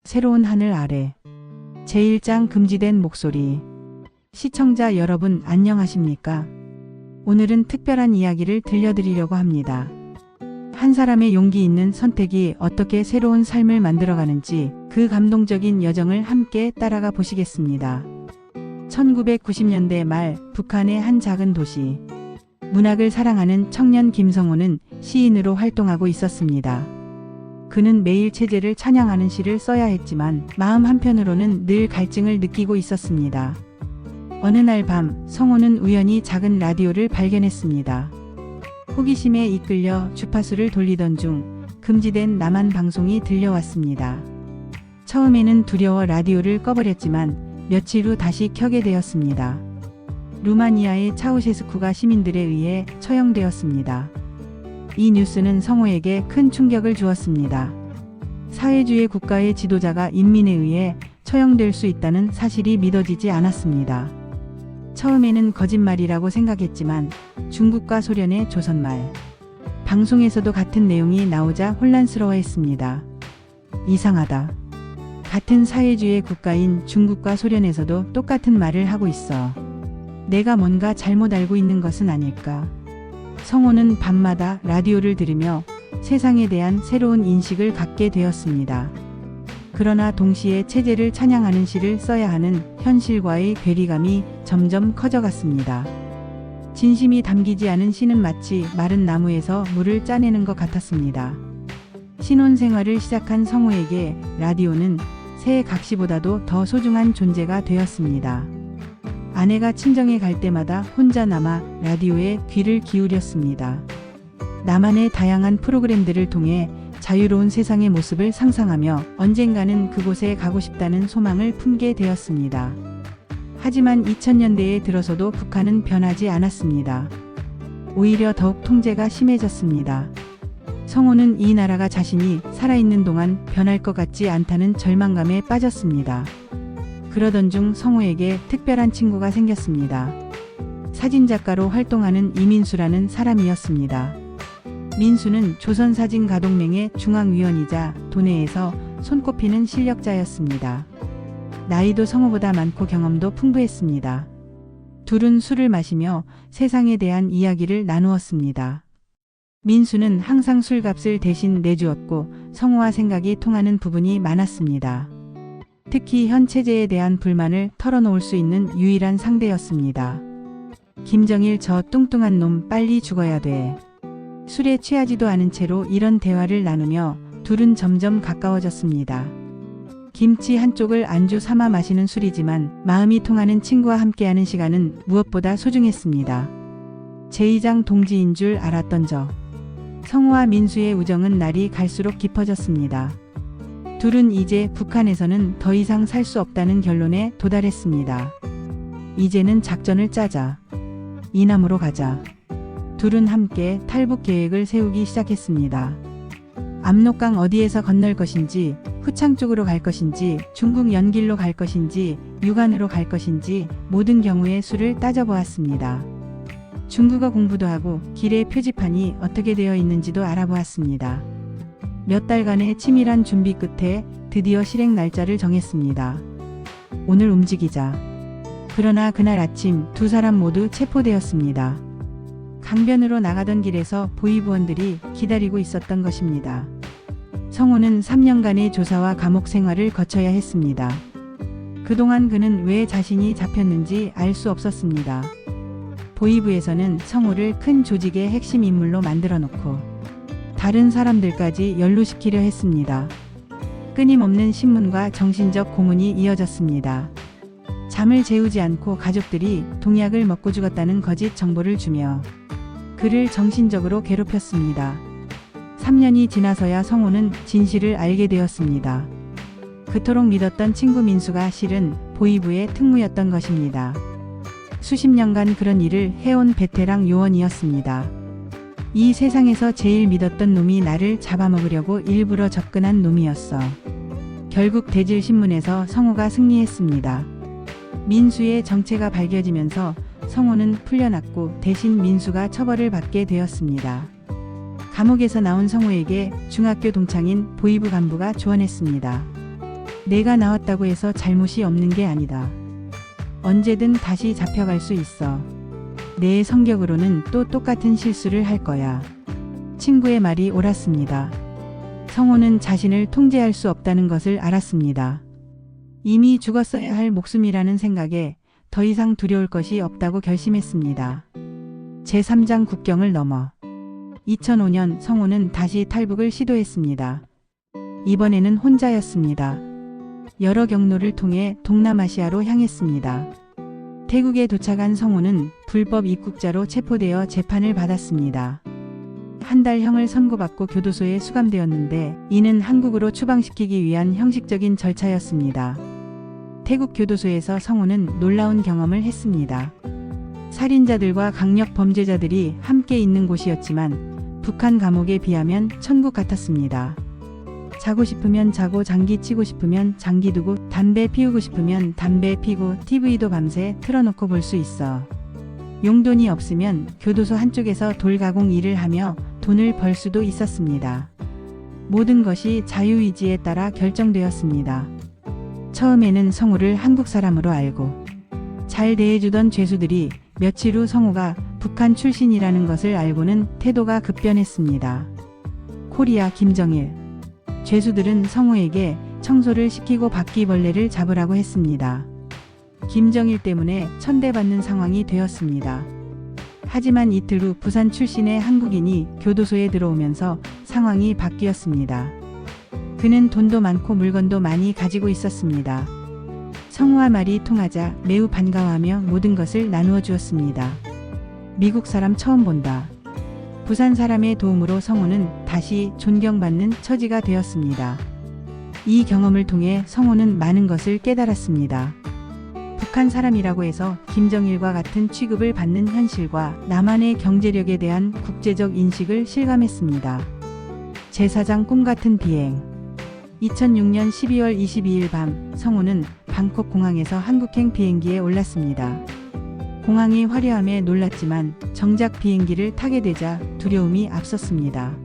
새로운 하늘 아래 제1장 금지된 목소리. 시청자 여러분 안녕하십니까? 오늘은 특별한 이야기를 들려드리려고 합니다. 한 사람의 용기 있는 선택이 어떻게 새로운 삶을 만들어가는지 그 감동적인 여정을 함께 따라가 보시겠습니다. 1990년대 말 북한의 한 작은 도시. 문학을 사랑하는 청년 김성호는 시인으로 활동하고 있었습니다. 그는 매일 체제를 찬양하는 시를 써야 했지만 마음 한편으로는 늘 갈증을 느끼고 있었습니다. 어느 날 밤 성호는 우연히 작은 라디오를 발견했습니다. 호기심에 이끌려 주파수를 돌리던 중 금지된 남한 방송이 들려왔습니다. 처음에는 두려워 라디오를 꺼버렸지만 며칠 후 다시 켜게 되었습니다. 루마니아의 차우셰스쿠가 시민들에 의해 처형되었습니다. 이 뉴스는 성호에게 큰 충격을 주었습니다. 사회주의 국가의 지도자가 인민에 의해 처형될 수 있다는 사실이 믿어지지 않았습니다. 처음에는 거짓말이라고 생각했지만 중국과 소련의 조선말 방송에서도 같은 내용이 나오자 혼란스러워했습니다. 이상하다. 같은 사회주의 국가인 중국과 소련에서도 똑같은 말을 하고 있어. 내가 뭔가 잘못 알고 있는 것은 아닐까. 성호는 밤마다 라디오를 들으며 세상에 대한 새로운 인식을 갖게 되었습니다. 그러나 동시에 체제를 찬양하는 시를 써야 하는 현실과의 괴리감이 점점 커져갔습니다. 진심이 담기지 않은 시는 마치 마른 나무에서 물을 짜내는 것 같았습니다. 신혼생활을 시작한 성호에게 라디오는 새 각시보다도 더 소중한 존재가 되었습니다. 아내가 친정에 갈 때마다 혼자 남아 라디오에 귀를 기울였습니다. 나만의 다양한 프로그램들을 통해 자유로운 세상의 모습을 상상하며 언젠가는 그곳에 가고 싶다는 소망을 품게 되었습니다. 하지만 2000년대에 들어서도 북한은 변하지 않았습니다. 오히려 더욱 통제가 심해졌습니다. 성호는 이 나라가 자신이 살아있는 동안 변할 것 같지 않다는 절망감에 빠졌습니다. 그러던 중 성호에게 특별한 친구가 생겼습니다. 사진작가로 활동하는 이민수라는 사람이었습니다. 민수는 조선사진가동맹의 중앙위원이자 도내에서 손꼽히는 실력자였습니다. 나이도 성호보다 많고 경험도 풍부했습니다. 둘은 술을 마시며 세상에 대한 이야기를 나누었습니다. 민수는 항상 술값을 대신 내주었고 성호와 생각이 통하는 부분이 많았습니다. 특히 현 체제에 대한 불만을 털어놓을 수 있는 유일한 상대였습니다. 김정일 저 뚱뚱한 놈 빨리 죽어야 돼. 술에 취하지도 않은 채로 이런 대화를 나누며 둘은 점점 가까워졌습니다. 김치 한쪽을 안주 삼아 마시는 술이지만 마음이 통하는 친구와 함께하는 시간은 무엇보다 소중했습니다. 제2장 동지인 줄 알았던 저. 성호와 민수의 우정은 날이 갈수록 깊어졌습니다. 둘은 이제 북한에서는 더 이상 살 수 없다는 결론에 도달했습니다. 이제는 작전을 짜자. 이남으로 가자. 둘은 함께 탈북 계획을 세우기 시작했습니다. 압록강 어디에서 건널 것인지, 후창 쪽으로 갈 것인지, 중국 연길로 갈 것인지, 유관으로 갈 것인지 모든 경우의 수를 따져보았습니다. 중국어 공부도 하고 길의 표지판이 어떻게 되어 있는지도 알아보았습니다. 몇 달간의 치밀한 준비 끝에 드디어 실행 날짜를 정했습니다. 오늘 움직이자. 그러나 그날 아침 두 사람 모두 체포되었습니다. 강변으로 나가던 길에서 보위부원들이 기다리고 있었던 것입니다. 성호는 3년간의 조사와 감옥 생활을 거쳐야 했습니다. 그동안 그는 왜 자신이 잡혔는지 알 수 없었습니다. 보위부에서는 성호를 큰 조직의 핵심 인물로 만들어 놓고 다른 사람들까지 연루시키려 했습니다. 끊임없는 신문과 정신적 고문이 이어졌습니다. 잠을 재우지 않고 가족들이 동약을 먹고 죽었다는 거짓 정보를 주며 그를 정신적으로 괴롭혔습니다. 3년이 지나서야 성호는 진실을 알게 되었습니다. 그토록 믿었던 친구 민수가 실은 보위부의 특무였던 것입니다. 수십 년간 그런 일을 해온 베테랑 요원이었습니다. 이 세상에서 제일 믿었던 놈이 나를 잡아먹으려고 일부러 접근한 놈이었어. 결국 대질신문에서 성호가 승리했습니다. 민수의 정체가 밝혀지면서 성호는 풀려났고 대신 민수가 처벌을 받게 되었습니다. 감옥에서 나온 성호에게 중학교 동창인 보위부 간부가 조언했습니다. 내가 나왔다고 해서 잘못이 없는 게 아니다. 언제든 다시 잡혀갈 수 있어. 내 성격으로는 또 똑같은 실수를 할 거야. 친구의 말이 옳았습니다. 성호는 자신을 통제할 수 없다는 것을 알았습니다. 이미 죽었어야 할 목숨이라는 생각에 더 이상 두려울 것이 없다고 결심했습니다. 제3장 국경을 넘어 2005년 성호는 다시 탈북을 시도했습니다. 이번에는 혼자였습니다. 여러 경로를 통해 동남아시아로 향했습니다. 태국에 도착한 성호는 불법 입국자로 체포되어 재판을 받았습니다. 한 달형을 선고받고 교도소에 수감되었는데 이는 한국으로 추방시키기 위한 형식적인 절차였습니다. 태국 교도소에서 성호는 놀라운 경험을 했습니다. 살인자들과 강력 범죄자들이 함께 있는 곳이었지만 북한 감옥에 비하면 천국 같았습니다. 자고 싶으면 자고, 장기 치고 싶으면 장기 두고, 담배 피우고 싶으면 담배 피고, TV도 밤새 틀어놓고 볼 수 있어. 용돈이 없으면 교도소 한쪽에서 돌가공 일을 하며 돈을 벌 수도 있었습니다. 모든 것이 자유의지에 따라 결정되었습니다. 처음에는 성호를 한국 사람으로 알고 잘 대해주던 죄수들이 며칠 후 성호가 북한 출신이라는 것을 알고는 태도가 급변했습니다. 코리아 김정일. 죄수들은 성호에게 청소를 시키고 바퀴벌레를 잡으라고 했습니다. 김정일 때문에 천대받는 상황이 되었습니다. 하지만 이틀 후 부산 출신의 한국인이 교도소에 들어오면서 상황이 바뀌었습니다. 그는 돈도 많고 물건도 많이 가지고 있었습니다. 성호와 말이 통하자 매우 반가워하며 모든 것을 나누어 주었습니다. 미국 사람 처음 본다. 부산 사람의 도움으로 성호는 다시 존경받는 처지가 되었습니다. 이 경험을 통해 성호는 많은 것을 깨달았습니다. 북한 사람이라고 해서 김정일과 같은 취급을 받는 현실과 나만의 경제력에 대한 국제적 인식을 실감했습니다. 제4장 꿈같은 비행. 2006년 12월 22일 밤 성호는 방콕 공항에서 한국행 비행기에 올랐습니다. 공항이 화려함에 놀랐지만 정작 비행기를 타게 되자 두려움이 앞섰습니다.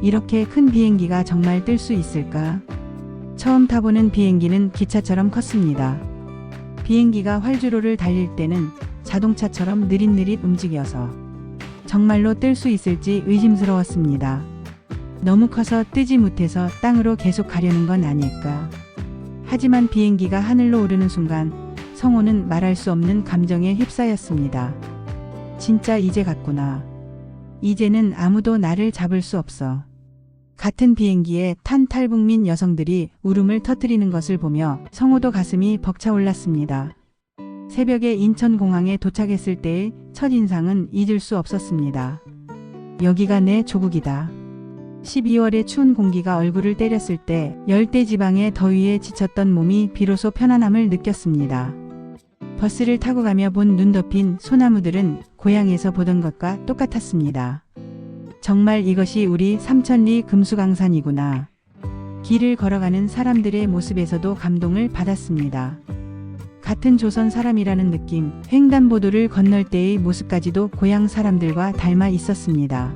이렇게 큰 비행기가 정말 뜰 수 있을까? 처음 타보는 비행기는 기차처럼 컸습니다. 비행기가 활주로를 달릴 때는 자동차처럼 느릿느릿 움직여서 정말로 뜰 수 있을지 의심스러웠습니다. 너무 커서 뜨지 못해서 땅으로 계속 가려는 건 아닐까. 하지만 비행기가 하늘로 오르는 순간 성호는 말할 수 없는 감정에 휩싸였습니다. 진짜 이제 갔구나. 이제는 아무도 나를 잡을 수 없어. 같은 비행기에 탄 탈북민 여성들이 울음을 터뜨리는 것을 보며 성호도 가슴이 벅차올랐습니다. 새벽에 인천공항에 도착했을 때의 첫인상은 잊을 수 없었습니다. 여기가 내 조국이다. 12월의 추운 공기가 얼굴을 때렸을 때 열대지방의 더위에 지쳤던 몸이 비로소 편안함을 느꼈습니다. 버스를 타고 가며 본 눈 덮인 소나무들은 고향에서 보던 것과 똑같았습니다. 정말 이것이 우리 삼천리 금수강산이구나. 길을 걸어가는 사람들의 모습에서도 감동을 받았습니다. 같은 조선 사람이라는 느낌, 횡단보도를 건널 때의 모습까지도 고향 사람들과 닮아 있었습니다.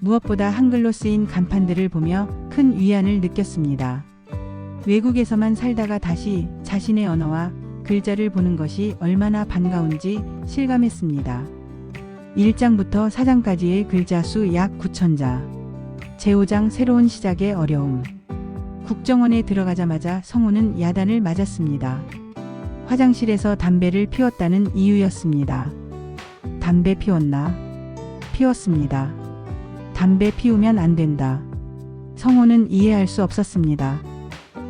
무엇보다 한글로 쓰인 간판들을 보며 큰 위안을 느꼈습니다. 외국에서만 살다가 다시 자신의 언어와 글자를 보는 것이 얼마나 반가운지 실감했습니다. 1장부터 4장까지의 글자 수 약 9,000자. 제5장 새로운 시작의 어려움. 국정원에 들어가자마자 성호는 야단을 맞았습니다. 화장실에서 담배를 피웠다는 이유였습니다. 담배 피웠나? 피웠습니다. 담배 피우면 안 된다. 성호는 이해할 수 없었습니다.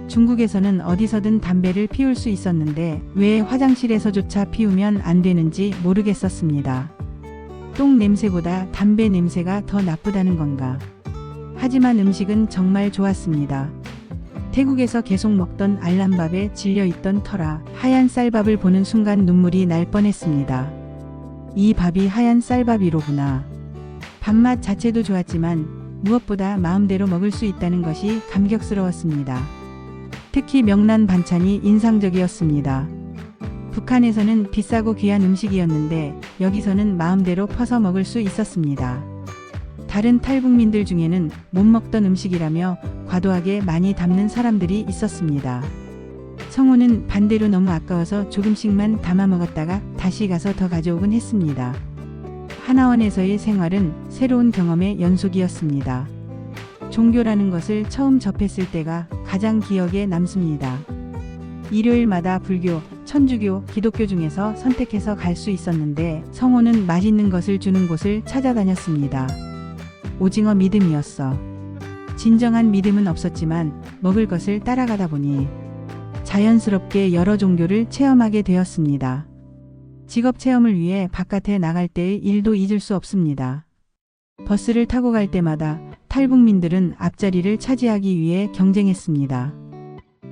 중국에서는 어디서든 담배를 피울 수 있었는데 왜 화장실에서조차 피우면 안 되는지 모르겠었습니다. 똥 냄새보다 담배 냄새가 더 나쁘다는 건가. 하지만 음식은 정말 좋았습니다. 태국에서 계속 먹던 알람밥에 질려있던 터라 하얀 쌀밥을 보는 순간 눈물이 날 뻔했습니다. 이 밥이 하얀 쌀밥이로구나. 밥맛 자체도 좋았지만 무엇보다 마음대로 먹을 수 있다는 것이 감격스러웠습니다. 특히 명란 반찬이 인상적이었습니다. 북한에서는 비싸고 귀한 음식이었는데 여기서는 마음대로 퍼서 먹을 수 있었습니다. 다른 탈북민들 중에는 못 먹던 음식이라며 과도하게 많이 담는 사람들이 있었습니다. 성호는 반대로 너무 아까워서 조금씩만 담아 먹었다가 다시 가서 더 가져오곤 했습니다. 하나원에서의 생활은 새로운 경험의 연속이었습니다. 종교라는 것을 처음 접했을 때가 가장 기억에 남습니다. 일요일마다 불교, 천주교, 기독교 중에서 선택해서 갈 수 있었는데 성호는 맛있는 것을 주는 곳을 찾아다녔습니다. 오징어 믿음이었어. 진정한 믿음은 없었지만 먹을 것을 따라가다 보니 자연스럽게 여러 종교를 체험하게 되었습니다. 직업 체험을 위해 바깥에 나갈 때의 일도 잊을 수 없습니다. 버스를 타고 갈 때마다 탈북민들은 앞자리를 차지하기 위해 경쟁했습니다.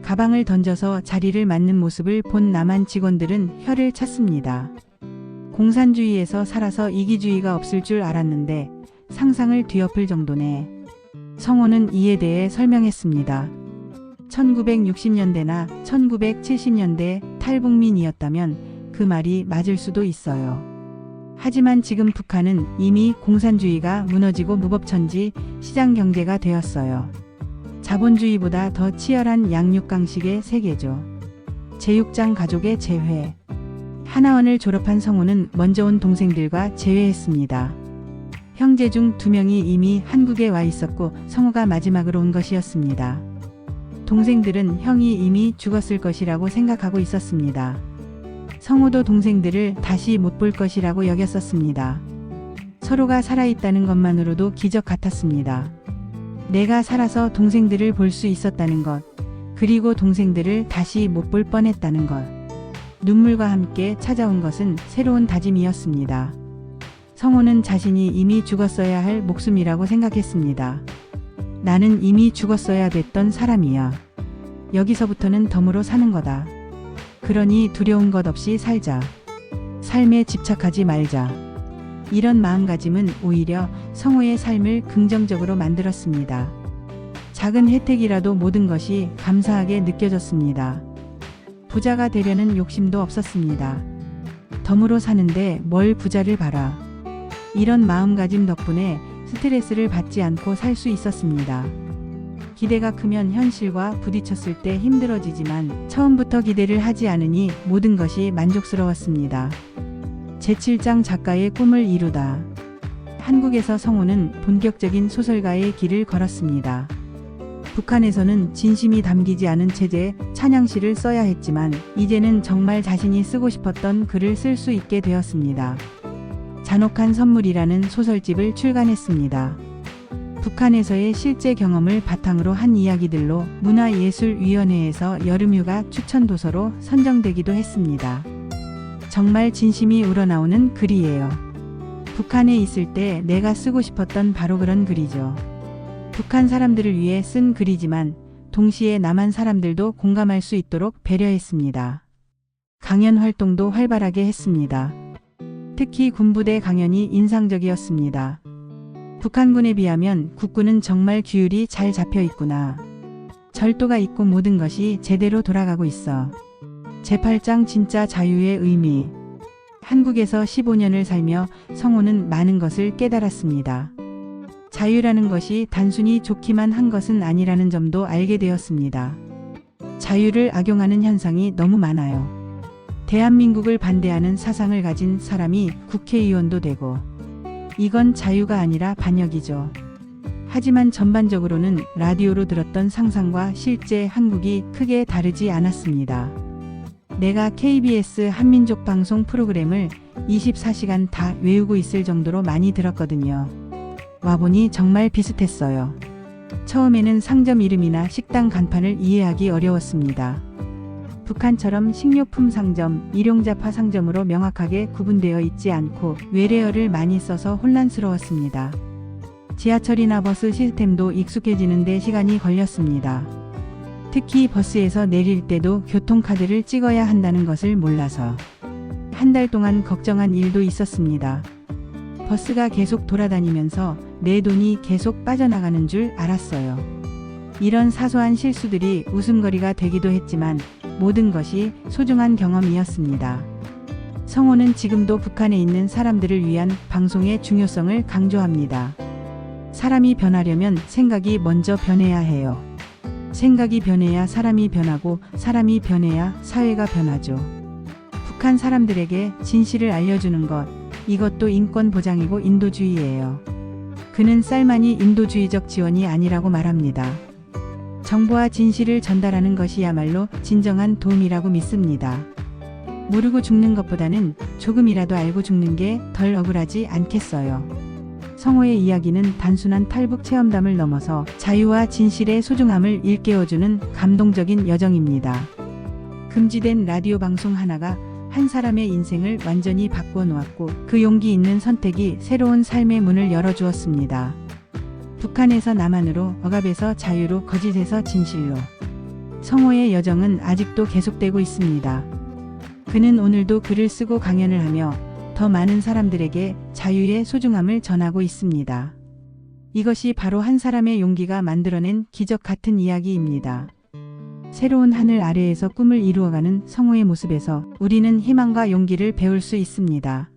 가방을 던져서 자리를 맞는 모습을 본 남한 직원들은 혀를 찼습니다. 공산주의에서 살아서 이기주의가 없을 줄 알았는데 상상을 뒤엎을 정도네. 성호는 이에 대해 설명했습니다. 1960년대나 1970년대 탈북민이었다면 그 말이 맞을 수도 있어요. 하지만 지금 북한은 이미 공산주의가 무너지고 무법천지 시장 경제가 되었어요. 자본주의보다 더 치열한 양육강식의 세계죠. 제육장 가족의 재회. 하나원을 졸업한 성호는 먼저 온 동생들과 재회했습니다. 형제 중 2명이 이미 한국에 와 있었고 성호가 마지막으로 온 것이었습니다. 동생들은 형이 이미 죽었을 것이라고 생각하고 있었습니다. 성호도 동생들을 다시 못 볼 것이라고 여겼었습니다. 서로가 살아있다는 것만으로도 기적 같았습니다. 내가 살아서 동생들을 볼 수 있었다는 것, 그리고 동생들을 다시 못 볼 뻔했다는 것. 눈물과 함께 찾아온 것은 새로운 다짐이었습니다. 성호는 자신이 이미 죽었어야 할 목숨이라고 생각했습니다. 나는 이미 죽었어야 됐던 사람이야. 여기서부터는 덤으로 사는 거다. 그러니 두려운 것 없이 살자. 삶에 집착하지 말자. 이런 마음가짐은 오히려 성호의 삶을 긍정적으로 만들었습니다. 작은 혜택이라도 모든 것이 감사하게 느껴졌습니다. 부자가 되려는 욕심도 없었습니다. 덤으로 사는데 뭘 부자를 봐라. 이런 마음가짐 덕분에 스트레스를 받지 않고 살 수 있었습니다. 기대가 크면 현실과 부딪혔을 때 힘들어지지만 처음부터 기대를 하지 않으니 모든 것이 만족스러웠습니다. 제7장 작가의 꿈을 이루다. 한국에서 성호는 본격적인 소설가의 길을 걸었습니다. 북한에서는 진심이 담기지 않은 체제의 찬양시를 써야 했지만 이제는 정말 자신이 쓰고 싶었던 글을 쓸 수 있게 되었습니다. 잔혹한 선물이라는 소설집을 출간했습니다. 북한에서의 실제 경험을 바탕으로 한 이야기들로 문화예술위원회에서 여름휴가 추천도서로 선정되기도 했습니다. 정말 진심이 우러나오는 글이에요. 북한에 있을 때 내가 쓰고 싶었던 바로 그런 글이죠. 북한 사람들을 위해 쓴 글이지만 동시에 남한 사람들도 공감할 수 있도록 배려했습니다. 강연 활동도 활발하게 했습니다. 특히 군부대 강연이 인상적이었습니다. 북한군에 비하면 국군은 정말 규율이 잘 잡혀 있구나. 절도가 있고 모든 것이 제대로 돌아가고 있어. 제8장 진짜 자유의 의미. 한국에서 15년을 살며 성호는 많은 것을 깨달았습니다. 자유라는 것이 단순히 좋기만 한 것은 아니라는 점도 알게 되었습니다. 자유를 악용하는 현상이 너무 많아요. 대한민국을 반대하는 사상을 가진 사람이 국회의원도 되고, 이건 자유가 아니라 반역이죠. 하지만 전반적으로는 라디오로 들었던 상상과 실제 한국이 크게 다르지 않았습니다. 내가 KBS 한민족 방송 프로그램을 24시간 다 외우고 있을 정도로 많이 들었거든요. 와보니 정말 비슷했어요. 처음에는 상점 이름이나 식당 간판을 이해하기 어려웠습니다. 북한처럼 식료품 상점, 일용잡화 상점으로 명확하게 구분되어 있지 않고 외래어를 많이 써서 혼란스러웠습니다. 지하철이나 버스 시스템도 익숙해지는 데 시간이 걸렸습니다. 특히 버스에서 내릴 때도 교통카드를 찍어야 한다는 것을 몰라서 한 달 동안 걱정한 일도 있었습니다. 버스가 계속 돌아다니면서 내 돈이 계속 빠져나가는 줄 알았어요. 이런 사소한 실수들이 웃음거리가 되기도 했지만 모든 것이 소중한 경험이었습니다. 성호는 지금도 북한에 있는 사람들을 위한 방송의 중요성을 강조합니다. 사람이 변하려면 생각이 먼저 변해야 해요. 생각이 변해야 사람이 변하고 사람이 변해야 사회가 변하죠. 북한 사람들에게 진실을 알려주는 것, 이것도 인권 보장이고 인도주의예요. 그는 쌀만이 인도주의적 지원이 아니라고 말합니다. 정보와 진실을 전달하는 것이야말로 진정한 도움이라고 믿습니다. 모르고 죽는 것보다는 조금이라도 알고 죽는 게 덜 억울하지 않겠어요. 성호의 이야기는 단순한 탈북 체험담을 넘어서 자유와 진실의 소중함을 일깨워주는 감동적인 여정입니다. 금지된 라디오 방송 하나가 한 사람의 인생을 완전히 바꾸어 놓았고 그 용기 있는 선택이 새로운 삶의 문을 열어주었습니다. 북한에서 남한으로, 억압에서 자유로, 거짓에서 진실로. 성호의 여정은 아직도 계속되고 있습니다. 그는 오늘도 글을 쓰고 강연을 하며 더 많은 사람들에게 자유의 소중함을 전하고 있습니다. 이것이 바로 한 사람의 용기가 만들어낸 기적 같은 이야기입니다. 새로운 하늘 아래에서 꿈을 이루어가는 성호의 모습에서 우리는 희망과 용기를 배울 수 있습니다.